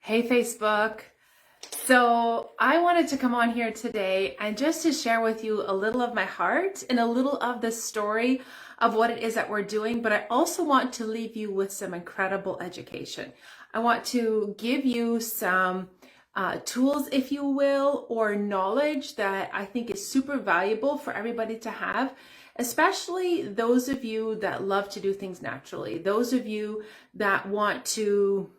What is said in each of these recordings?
Hey, Facebook. So I wanted to come on here today and just to share with you a little of my heart and a little of the story of what it is that we're doing. But I also want to leave you with some incredible education. I want to give you some tools, if you will, or knowledge that I think is super valuable for everybody to have, especially those of you that love to do things naturally, those of you that want to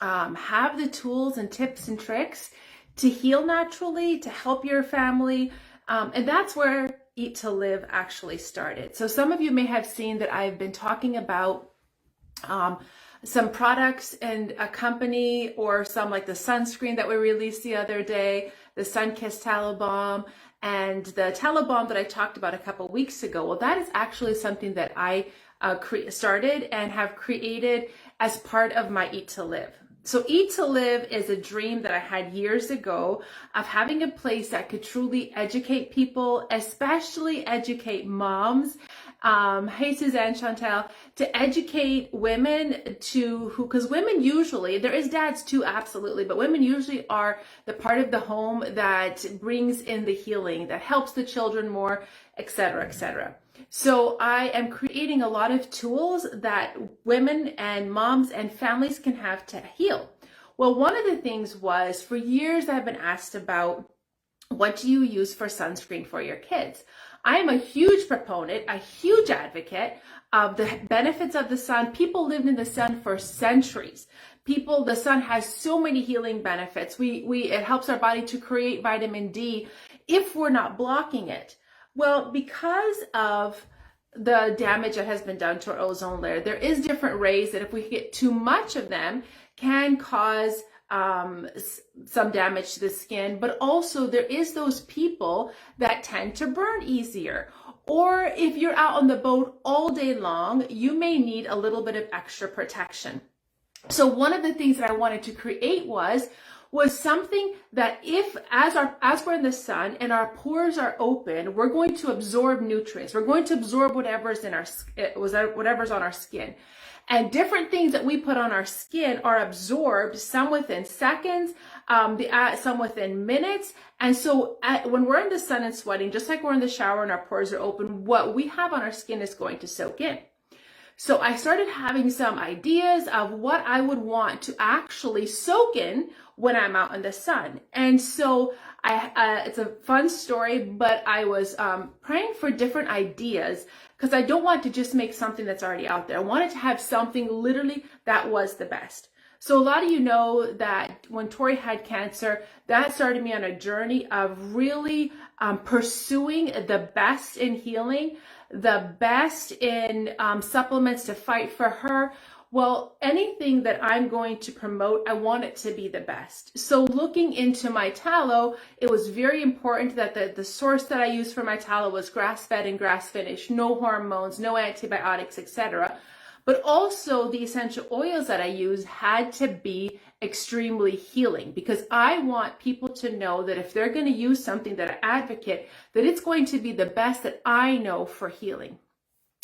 have the tools and tips and tricks to heal naturally, to help your family. And that's where Eat2Live actually started. So some of you may have seen that I've been talking about some products and a company, or some like the sunscreen that we released the other day, the Sun Kiss Tallow Balm, and the Tallow Balm that I talked about a couple weeks ago. Well, that is actually something that I started and have created as part of my Eat2Live. So Eat2Live is a dream that I had years ago of having a place that could truly educate people, especially educate moms. Hey, Suzanne, Chantel, to educate women because women usually, there is dads too, absolutely, but women usually are the part of the home that brings in the healing, that helps the children more, etc., etc. So I am creating a lot of tools that women and moms and families can have to heal. Well, one of the things was, for years I've been asked about, what do you use for sunscreen for your kids? I am a huge proponent, a huge advocate of the benefits of the sun. People lived in the sun for centuries. The sun has so many healing benefits. It helps our body to create vitamin D if we're not blocking it. Well, because of the damage that has been done to our ozone layer, there is different rays that, if we get too much of them, can cause some damage to the skin. But also there is those people that tend to burn easier. Or if you're out on the boat all day long, you may need a little bit of extra protection. So one of the things that I wanted to create was something that, as we're in the sun and our pores are open, we're going to absorb nutrients. We're going to absorb whatever's on our skin. And different things that we put on our skin are absorbed, some within seconds, some within minutes. And so when we're in the sun and sweating, just like we're in the shower and our pores are open, what we have on our skin is going to soak in. So I started having some ideas of what I would want to actually soak in when I'm out in the sun. And so it's a fun story, but I was praying for different ideas, because I don't want to just make something that's already out there. I wanted to have something literally that was the best. So a lot of you know that when Tori had cancer, that started me on a journey of really pursuing the best in healing, the best in supplements to fight for her. Well, anything that I'm going to promote, I want it to be the best. So looking into my tallow, it was very important that the source that I used for my tallow was grass-fed and grass-finished, no hormones, no antibiotics, etc. But also the essential oils that I use had to be extremely healing, because I want people to know that if they're going to use something that I advocate, that it's going to be the best that I know for healing.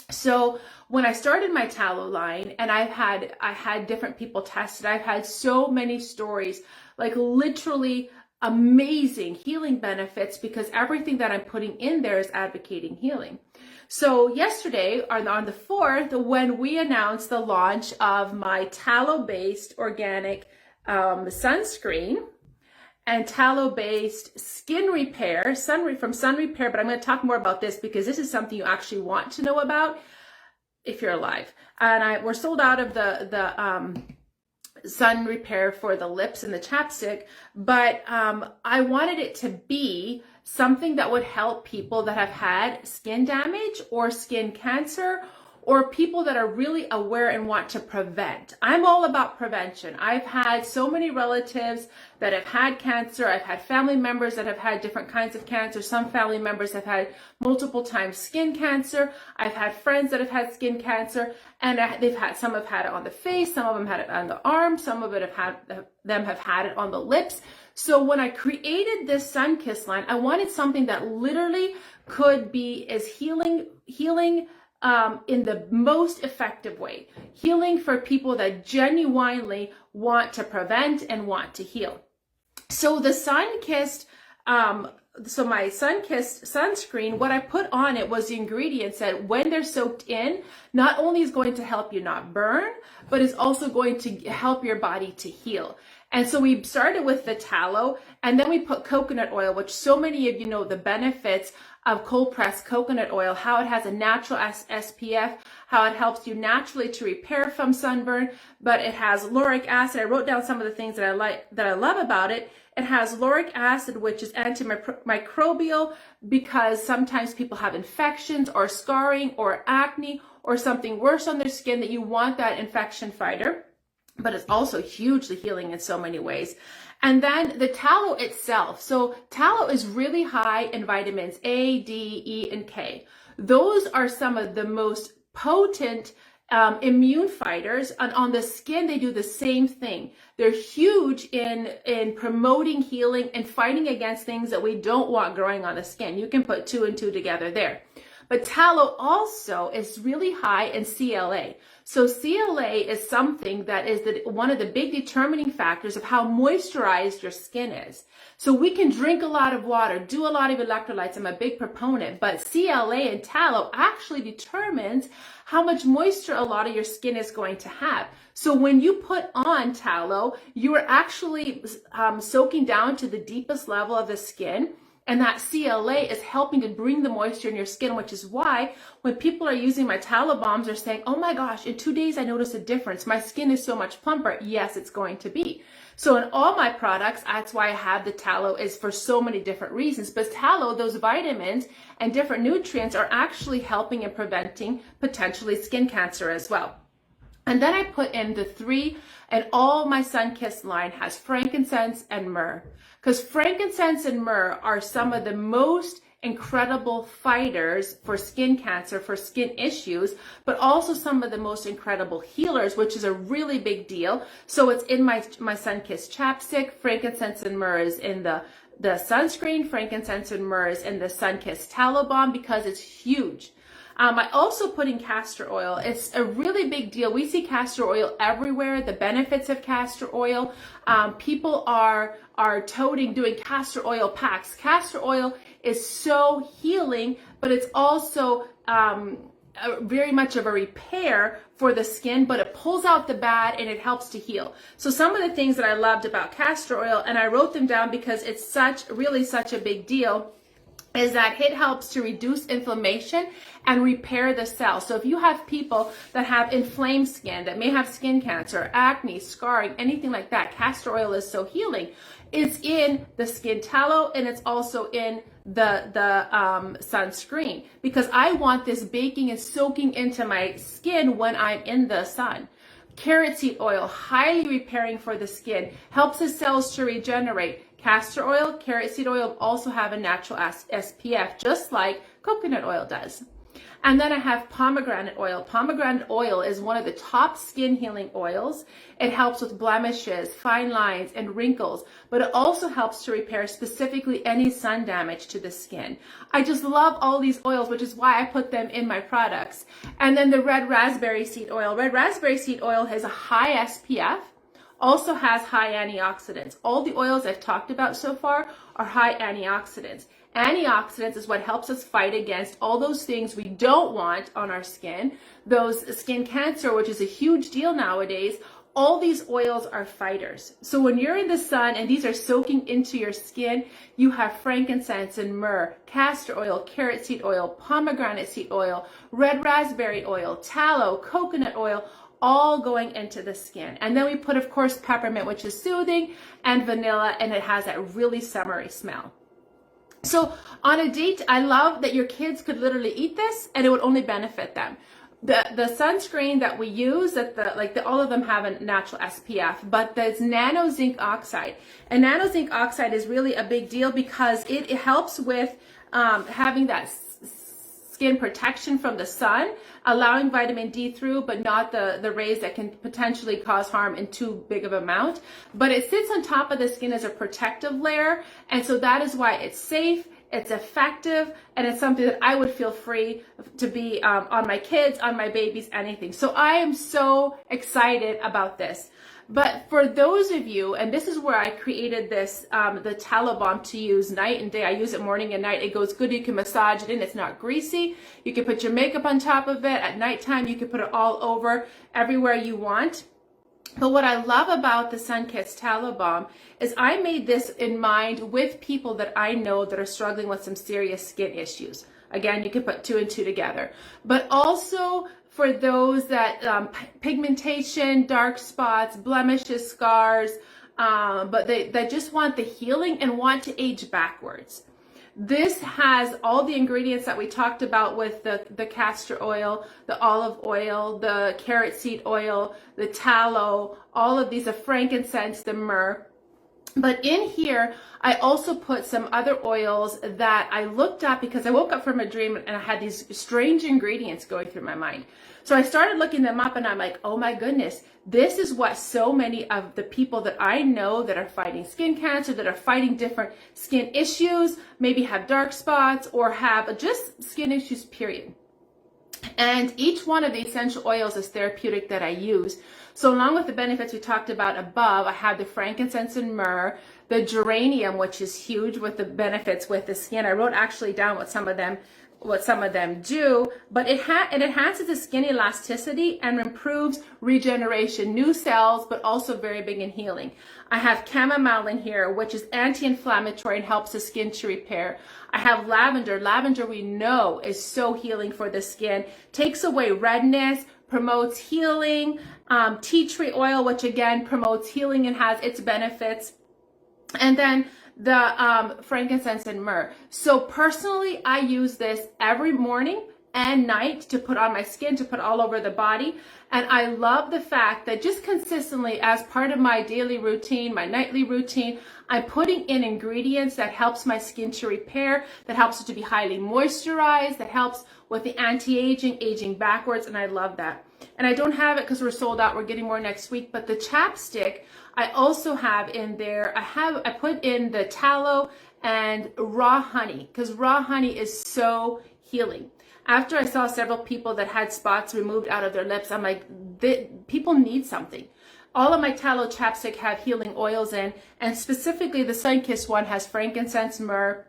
So when I started my tallow line, and I had different people test it, I've had so many stories, like literally amazing healing benefits, because everything that I'm putting in there is advocating healing. So yesterday, on the 4th, when we announced the launch of my tallow-based organic sunscreen and tallow-based skin repair, from Sun Repair, but I'm going to talk more about this because this is something you actually want to know about if you're alive. And we're sold out of the Sun Repair for the lips and the chapstick, but I wanted it to be something that would help people that have had skin damage or skin cancer, or people that are really aware and want to prevent. I'm all about prevention. I've had so many relatives that have had cancer. I've had family members that have had different kinds of cancer. Some family members have had multiple times skin cancer. I've had friends that have had skin cancer, and some have had it on the face, some of them had it on the arm, some of them have had it on the lips. So when I created this Sun Kiss line, I wanted something that literally could be as healing in the most effective way. Healing for people that genuinely want to prevent and want to heal. So the sun-kissed, my sun-kissed sunscreen, what I put on it was the ingredients that when they're soaked in, not only is going to help you not burn, but is also going to help your body to heal. And so we started with the tallow, and then we put coconut oil, which so many of you know the benefits of cold pressed coconut oil, how it has a natural SPF, how it helps you naturally to repair from sunburn, but it has lauric acid. I wrote down some of the things that I love about it. It has lauric acid, which is antimicrobial, because sometimes people have infections or scarring or acne or something worse on their skin that you want that infection fighter. But it's also hugely healing in so many ways. And then the tallow itself. So tallow is really high in vitamins A, D, E, and K. Those are some of the most potent immune fighters. And on the skin, they do the same thing. They're huge in promoting healing and fighting against things that we don't want growing on the skin. You can put 2 and 2 together there. But tallow also is really high in CLA. So CLA is something that is one of the big determining factors of how moisturized your skin is. So we can drink a lot of water, do a lot of electrolytes. I'm a big proponent, but CLA and tallow actually determines how much moisture a lot of your skin is going to have. So when you put on tallow, you are actually soaking down to the deepest level of the skin. And that CLA is helping to bring the moisture in your skin, which is why when people are using my tallow bombs, they're saying, oh my gosh, in 2 days, I noticed a difference. My skin is so much plumper. Yes, it's going to be. So in all my products, that's why I have the tallow, is for so many different reasons. But tallow, those vitamins and different nutrients are actually helping and preventing potentially skin cancer as well. And then I put in the 3, and all my sun-kissed line has frankincense and myrrh. Because frankincense and myrrh are some of the most incredible fighters for skin cancer, for skin issues, but also some of the most incredible healers, which is a really big deal. So it's in my sun-kissed chapstick. Frankincense and myrrh is in the sunscreen. Frankincense and myrrh is in the sun-kissed tallow bomb because it's huge. I also put in castor oil. It's a really big deal. We see castor oil everywhere, the benefits of castor oil. People are toting, doing castor oil packs. Castor oil is so healing, but it's also very much of a repair for the skin, but it pulls out the bad and it helps to heal. So some of the things that I loved about castor oil, and I wrote them down because it's really such a big deal, is that it helps to reduce inflammation and repair the cells. So if you have people that have inflamed skin, that may have skin cancer, acne, scarring, anything like that, castor oil is so healing. It's in the skin tallow, and it's also in the sunscreen, because I want this baking and soaking into my skin when I'm in the sun. Carrot seed oil, highly repairing for the skin, helps the cells to regenerate. Castor oil, carrot seed oil also have a natural SPF, just like coconut oil does. And then I have pomegranate oil. Pomegranate oil is one of the top skin healing oils. It helps with blemishes, fine lines, and wrinkles, but it also helps to repair specifically any sun damage to the skin. I just love all these oils, which is why I put them in my products. And then the red raspberry seed oil. Red raspberry seed oil has a high SPF, also has high antioxidants. All the oils I've talked about so far are high antioxidants. Antioxidants is what helps us fight against all those things we don't want on our skin, those skin cancer, which is a huge deal nowadays. All these oils are fighters. So when you're in the sun and these are soaking into your skin, you have frankincense and myrrh, castor oil, carrot seed oil, pomegranate seed oil, red raspberry oil, tallow, coconut oil, all going into the skin. And then we put, of course, peppermint, which is soothing, and vanilla, and it has that really summery smell. So on a date, I love that your kids could literally eat this and it would only benefit them. The sunscreen that we use, all of them have a natural SPF, but there's nano zinc oxide. And nano zinc oxide is really a big deal because it helps with having that skin protection from the sun, allowing vitamin D through, but not the rays that can potentially cause harm in too big of an amount. But it sits on top of the skin as a protective layer, and so that is why it's safe, it's effective, and it's something that I would feel free to be on my kids, on my babies, anything. So I am so excited about this. But for those of you, and this is where I created this, the tallow balm to use night and day. I use it morning and night. It goes good. You can massage it in. It's not greasy. You can put your makeup on top of it. At nighttime, you can put it all over everywhere you want. But what I love about the Sunkissed Tallow Balm is I made this in mind with people that I know that are struggling with some serious skin issues. Again, you can put 2 and 2 together. But also for those that pigmentation, dark spots, blemishes, scars, but they just want the healing and want to age backwards. This has all the ingredients that we talked about with the castor oil, the olive oil, the carrot seed oil, the tallow, all of these, the frankincense, the myrrh. But in here, I also put some other oils that I looked at because I woke up from a dream and I had these strange ingredients going through my mind. So I started looking them up and I'm like, oh my goodness, this is what so many of the people that I know that are fighting skin cancer, that are fighting different skin issues, maybe have dark spots or have just skin issues, period. And each one of the essential oils is therapeutic that I use. So along with the benefits we talked about above, I have the frankincense and myrrh, the geranium, which is huge with the benefits with the skin. I wrote actually down what some of them do, but it enhances the skin elasticity and improves regeneration, new cells, but also very big in healing. I have chamomile in here, which is anti-inflammatory and helps the skin to repair. I have lavender. Lavender we know is so healing for the skin, takes away redness, promotes healing. Tea tree oil, which again promotes healing and has its benefits. And then the frankincense and myrrh. So personally, I use this every morning and night to put on my skin, to put all over the body. And I love the fact that just consistently as part of my daily routine, my nightly routine, I'm putting in ingredients that helps my skin to repair, that helps it to be highly moisturized, that helps with the anti-aging, aging backwards, and I love that. And I don't have it because we're sold out. We're getting more next week. But the chapstick, I also have in there. I put in the tallow and raw honey because raw honey is so healing. After I saw several people that had spots removed out of their lips, I'm like, people need something. All of my tallow chapstick have healing oils in, and specifically the Sunkissed one has frankincense, myrrh,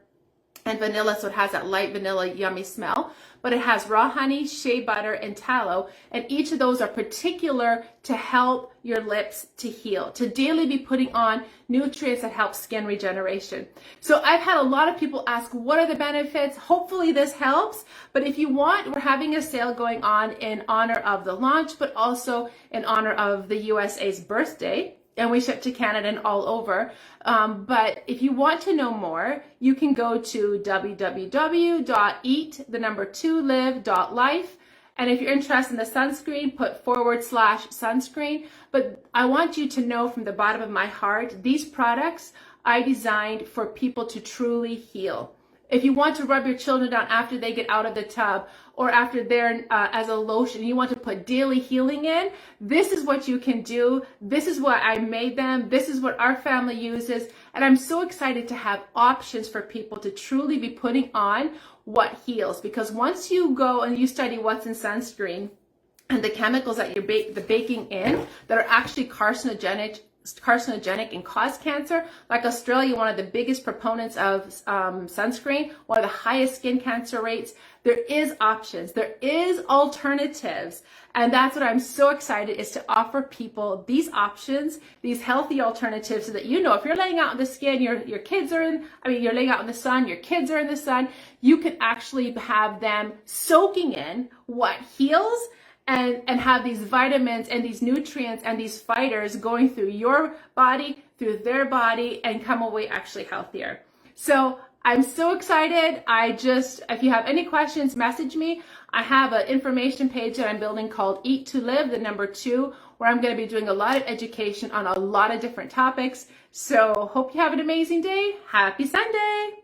and vanilla, so it has that light vanilla yummy smell. But it has raw honey, shea butter, and tallow, and each of those are particular to help your lips to heal, to daily be putting on nutrients that help skin regeneration. So I've had a lot of people ask, what are the benefits? Hopefully this helps, but if you want, we're having a sale going on in honor of the launch, but also in honor of the USA's birthday. And we ship to Canada and all over. But if you want to know more, you can go to www.eat2live.life. And if you're interested in the sunscreen, put /sunscreen. But I want you to know from the bottom of my heart, these products I designed for people to truly heal. If you want to rub your children down after they get out of the tub or after they're as a lotion, you want to put daily healing in, this is what you can do. This is what I made them. This is what our family uses. And I'm so excited to have options for people to truly be putting on what heals. Because once you go and you study what's in sunscreen and the chemicals that you're baking in that are actually carcinogenic and cause cancer, like Australia, one of the biggest proponents of sunscreen, one of the highest skin cancer rates. There is options, there is alternatives, and that's what I'm so excited is to offer people these options, these healthy alternatives, so that you know if you're laying out in the skin, your kids are you're laying out in the sun, your kids are in the sun, you can actually have them soaking in what heals and have these vitamins and these nutrients and these fighters going through your body, through their body, and come away actually healthier. So I'm so excited. If you have any questions, message me. I have an information page that I'm building called Eat2Live, the number 2, where I'm going to be doing a lot of education on a lot of different topics. So hope you have an amazing day. Happy Sunday.